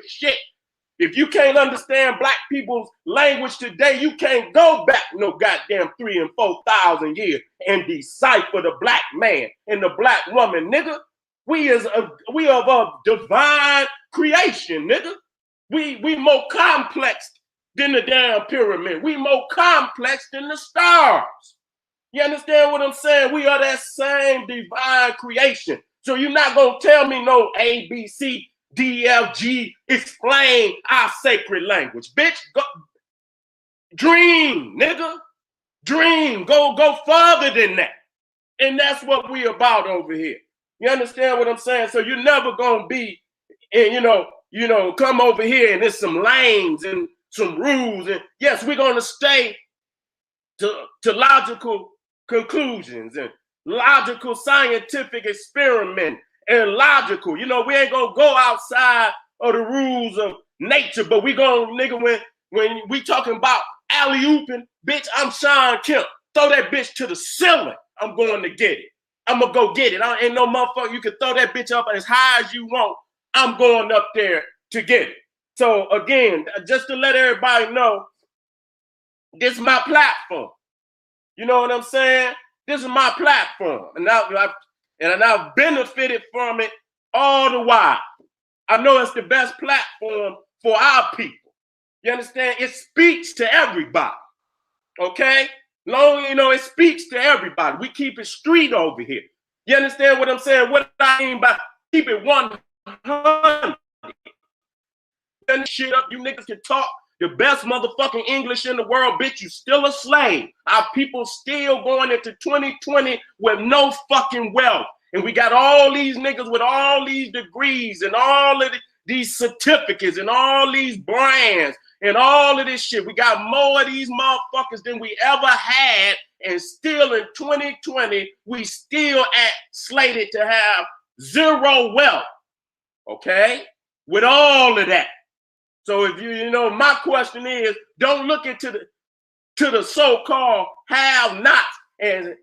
shit. If you can't understand black people's language today, you can't go back no goddamn 3,000 and 4,000 years and decipher the black man and the black woman, nigga. We are of a divine creation, nigga. We more complex than the damn pyramid. We more complex than the stars. You understand what I'm saying? We are that same divine creation. So you're not gonna tell me no A, B, C, D, F, G, explain our sacred language. Bitch, go, dream, nigga. Dream. Go further than that. And that's what we about over here. You understand what I'm saying? So you're never gonna be, and come over here and there's some lanes and some rules. And yes, we're gonna stay to logical conclusions and logical scientific experiment and logical. We ain't gonna go outside of the rules of nature, but we gonna, nigga, when we talking about alley-ooping, bitch, I'm Sean Kemp. Throw that bitch to the ceiling. I'm going to get it. I'm gonna go get it. Ain't no motherfucker, you can throw that bitch up as high as you want. I'm going up there to get it. So again, just to let everybody know, this is my platform. You know what I'm saying? This is my platform. And I've benefited from it all the while. I know it's the best platform for our people. You understand? It speaks to everybody. Okay? It speaks to everybody. We keep it street over here. You understand what I'm saying? What I mean by keep it 100. Shit up, you niggas can talk the best motherfucking English in the world, bitch, you still a slave. Our people still going into 2020 with no fucking wealth. And we got all these niggas with all these degrees and all of these certificates and all these brands and all of this shit. We got more of these motherfuckers than we ever had. And still in 2020, we still slated to have zero wealth. Okay? With all of that. So if my question is, don't look into the so-called have-nots and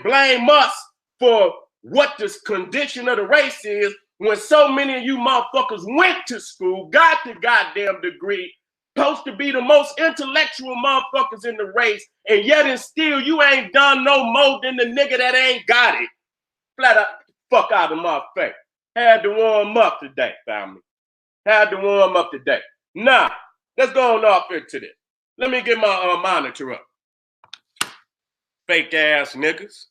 blame us for what the condition of the race is when so many of you motherfuckers went to school, got the goddamn degree, supposed to be the most intellectual motherfuckers in the race, and yet and still you ain't done no more than the nigga that ain't got it. Flat out, fuck out of my face. Had to warm up today, family. Had to warm up today. Now, let's go on off into this. Let me get my monitor up. Fake ass niggas.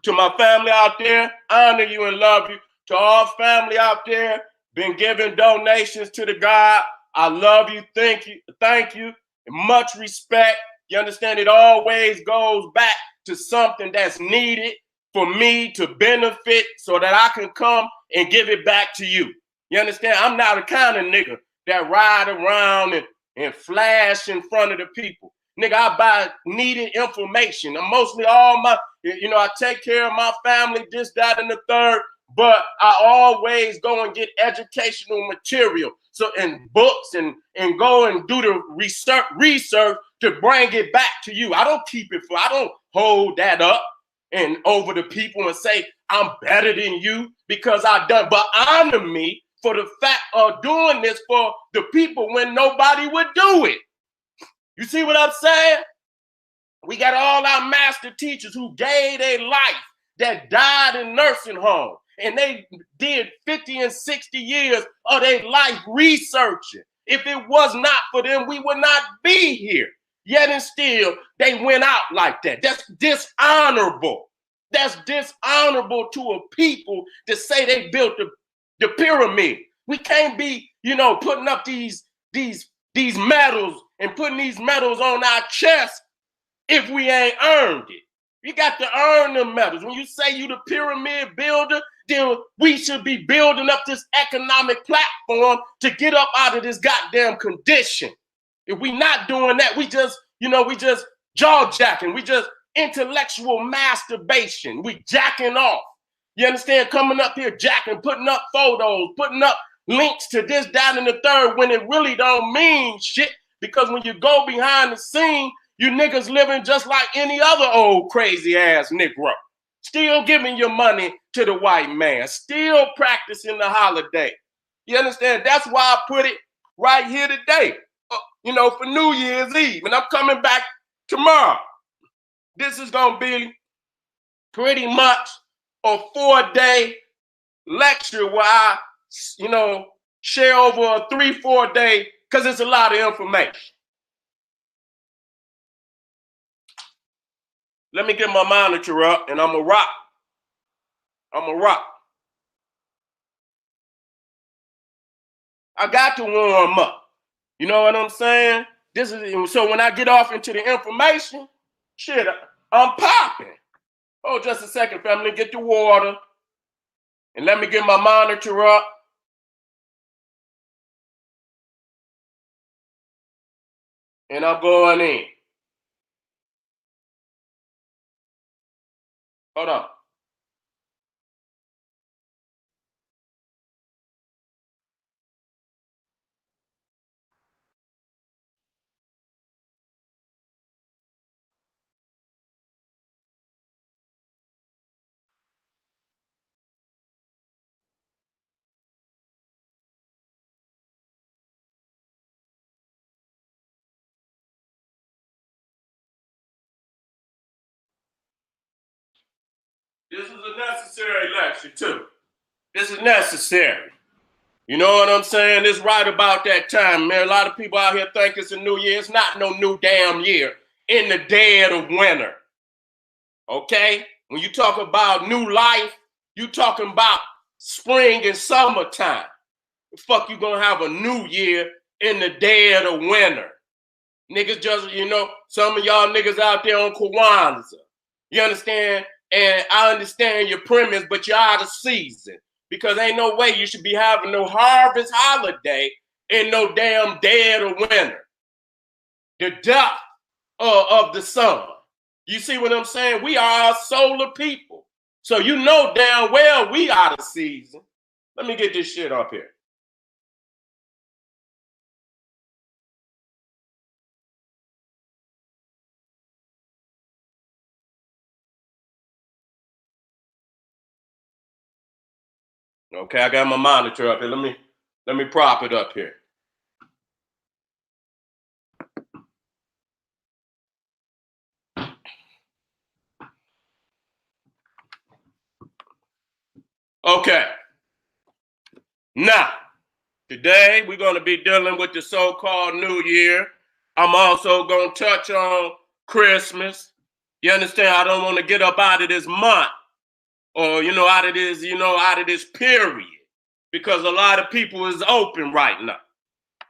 To my family out there, honor you and love you. To all family out there, been giving donations to the God. I love you. Thank you. Much respect. You understand? It always goes back to something that's needed for me to benefit so that I can come and give it back to you. You understand? I'm not the kind of nigga that ride around and flash in front of the people. Nigga, I buy needed information. And mostly all my, I take care of my family, this, that, and the third, but I always go and get educational material. So, and books and go and do the research to bring it back to you. I don't hold that up and over the people and say, I'm better than you because I done, but honor me for the fact of doing this for the people when nobody would do it. You see what I'm saying? We got all our master teachers who gave their life that died in nursing homes. And they did 50 and 60 years of their life researching. If it was not for them, we would not be here. Yet and still, they went out like that. That's dishonorable. That's dishonorable to a people to say they built the pyramid. We can't be, putting up these medals and putting these medals on our chest if we ain't earned it. You got to earn the medals. When you say you the pyramid builder, then we should be building up this economic platform to get up out of this goddamn condition. If we not doing that, we just jaw jacking. We just intellectual masturbation. We jacking off. You understand? Coming up here jacking, putting up photos, putting up links to this, that, and the third when it really don't mean shit. Because when you go behind the scene, you niggas living just like any other old crazy ass Negro. Still giving your money to the white man. Still practicing the holiday. You understand? That's why I put it right here today, you know, for New Year's Eve. And I'm coming back tomorrow. This is going to be pretty much a 4-day lecture where I, you know, share over a 3-4 day, because it's a lot of information. Let me get my monitor up and I'm going to rock. I'm going to rock. I got to warm up. You know what I'm saying? This is so when I get off into the information, shit, I'm popping. Oh, just a second, family. Get the water. And let me get my monitor up. And I'm going in. Hold on. This is a necessary lecture, too. This is necessary. You know what I'm saying? It's right about that time, man. A lot of people out here think it's a new year. It's not no new damn year. In the dead of winter. Okay? When you talk about new life, you talking about spring and summertime. The fuck you gonna have a new year in the dead of winter? Niggas just, you know, some of y'all niggas out there on Kwanzaa. You understand? And I understand your premise, but you're out of season. Because ain't no way you should be having no harvest holiday in no damn dead of winter. The death of the sun. You see what I'm saying? We are solar people. So you know damn well we out of season. Let me get this shit up here. Okay, I got my monitor up here. Let me prop it up here. Okay. Now, today we're going to be dealing with the so-called New Year. I'm also going to touch on Christmas. You understand? I don't want to get up out of this month or, out of this period, because a lot of people is open right now.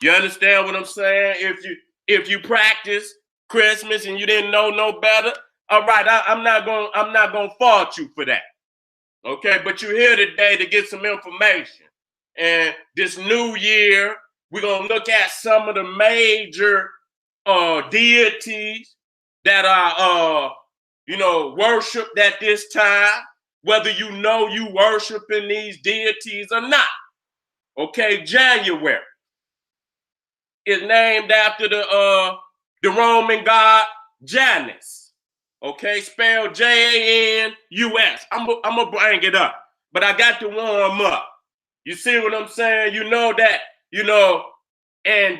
You understand what I'm saying? If you practice Christmas and you didn't know no better, all right, I'm not gonna fault you for that. Okay, but you're here today to get some information. And this new year, we're gonna look at some of the major deities that are worshipped at this time, whether you know you worshiping these deities or not. Okay, January is named after the Roman god Janus. Okay, spelled Janus. I'm gonna bring it up, but I got to warm up. You see what I'm saying? You know that, and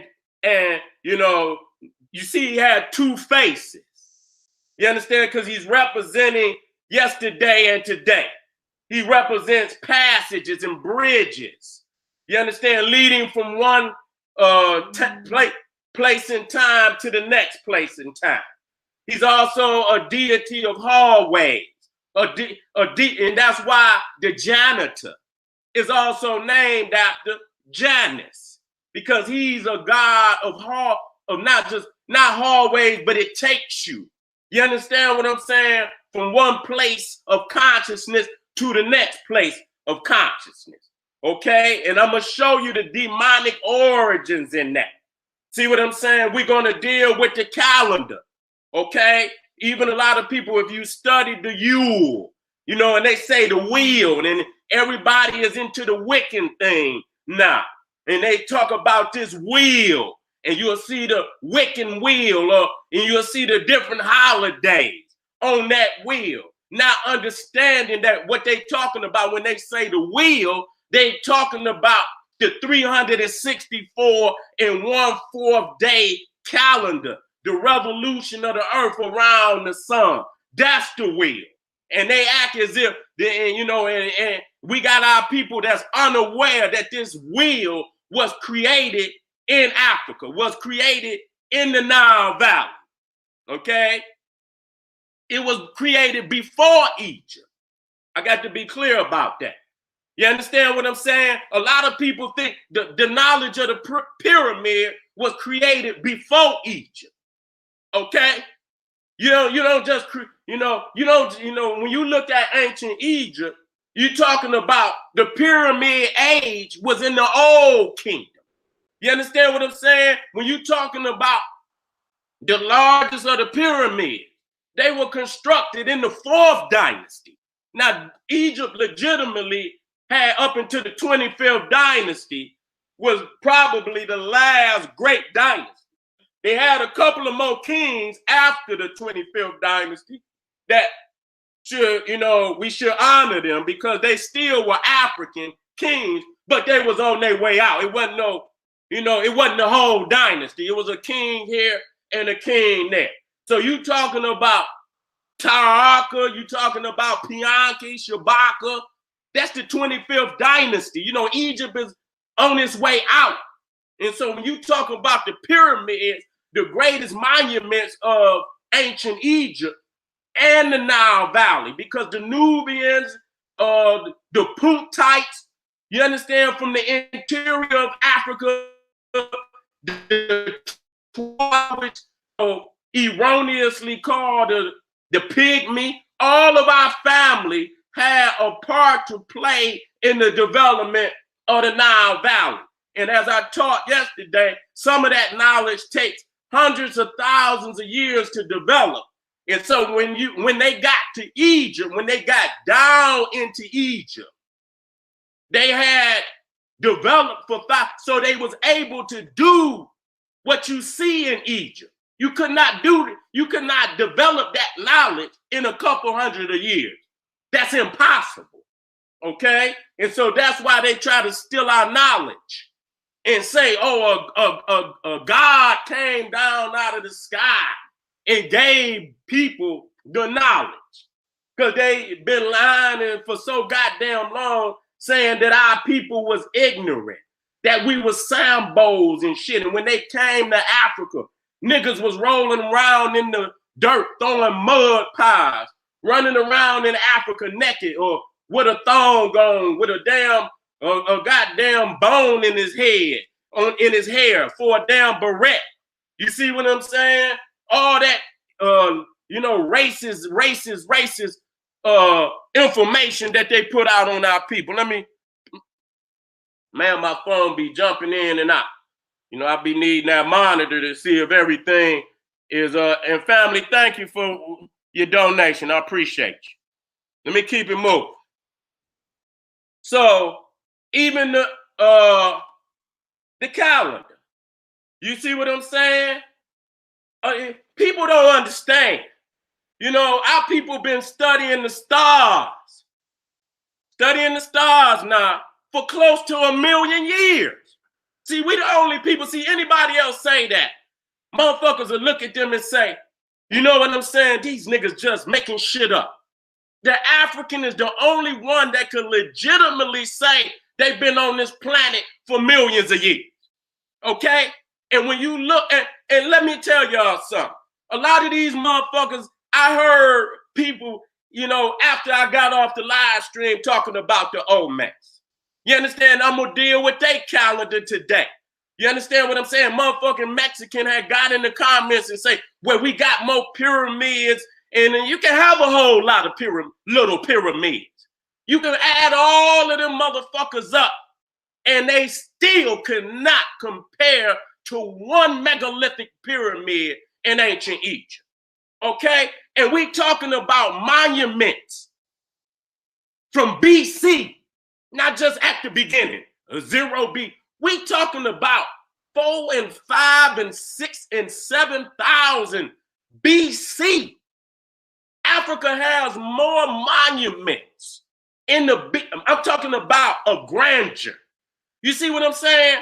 you see he had two faces. You understand? Because he's representing yesterday and today. He represents passages and bridges. You understand? Leading from one place in time to the next place in time. He's also a deity of hallways. And that's why the janitor is also named after Janus, because he's a god of not hallways, but it takes you. You understand what I'm saying? From one place of consciousness to the next place of consciousness. Okay? And I'm going to show you the demonic origins in that. See what I'm saying? We're going to deal with the calendar. Okay? Even a lot of people, if you study the Yule, and they say the wheel, and everybody is into the Wiccan thing now. And they talk about this wheel, and you'll see the Wiccan wheel, and you'll see the different holidays on that wheel. Not understanding that what they talking about when they say the wheel, they talking about the 364 and 1/4 day calendar, the revolution of the earth around the sun. That's the wheel. And they act as if, and we got our people that's unaware that this wheel was created in Africa, was created in the Nile Valley, okay? It was created before Egypt. I got to be clear about that. You understand what I'm saying? A lot of people think the knowledge of the pyramid was created before Egypt, okay? You don't just, when you look at ancient Egypt, you're talking about the pyramid age was in the old kingdom. You understand what I'm saying? When you're talking about the largest of the pyramids, they were constructed in the 4th dynasty. Now, Egypt legitimately had up until the 25th dynasty was probably the last great dynasty. They had a couple of more kings after the 25th dynasty that should, we should honor them because they still were African kings, but they was on their way out. It wasn't it wasn't the whole dynasty. It was a king here and a king there. So you talking about Taraka, you talking about Pianki, Shabaka. That's the 25th dynasty. Egypt is on its way out. And so when you talk about the pyramids, the greatest monuments of ancient Egypt and the Nile Valley, because the Nubians, the Puntites, you understand, from the interior of Africa, the which erroneously called the pygmy, all of our family had a part to play in the development of the Nile Valley. And as I taught yesterday, some of that knowledge takes hundreds of thousands of years to develop. And so when they got to Egypt, when they got down into Egypt, they had developed so they was able to do what you see in Egypt. You could not develop that knowledge in a couple hundred of years. That's impossible, okay? And so that's why they try to steal our knowledge and say, a God came down out of the sky and gave people the knowledge. Because they've been lying for so goddamn long, saying that our people was ignorant, that we was sambos and shit. And when they came to Africa, niggas was rolling around in the dirt, throwing mud pies, running around in Africa naked or with a thong on, with a goddamn bone in his head, in his hair for a damn beret. You see what I'm saying? All that, racist information that they put out on our people. My phone be jumping in and out. I be needing that monitor to see if everything is, and family, thank you for your donation. I appreciate you. Let me keep it moving. So even the calendar, you see what I'm saying? People don't understand. Our people been studying the stars now for close to 1 million years. See, we the only people, see anybody else say that, motherfuckers will look at them and say, you know what I'm saying? These niggas just making shit up. The African is the only one that could legitimately say they've been on this planet for millions of years, okay? And when you look at, and let me tell y'all something, a lot of these motherfuckers, I heard people, after I got off the live stream talking about the Olmecs. You understand? I'm gonna deal with their calendar today. You understand what I'm saying? Motherfucking Mexican had got in the comments and say, well, we got more pyramids, and then you can have a whole lot of little pyramids. You can add all of them motherfuckers up, and they still cannot compare to one megalithic pyramid in ancient Egypt. Okay? And we talking about monuments from BC, not just at the beginning, 0 B. We talking about 4 and 5 and 6 and 7,000 BC. Africa has more monuments I'm talking about a grandeur. You see what I'm saying?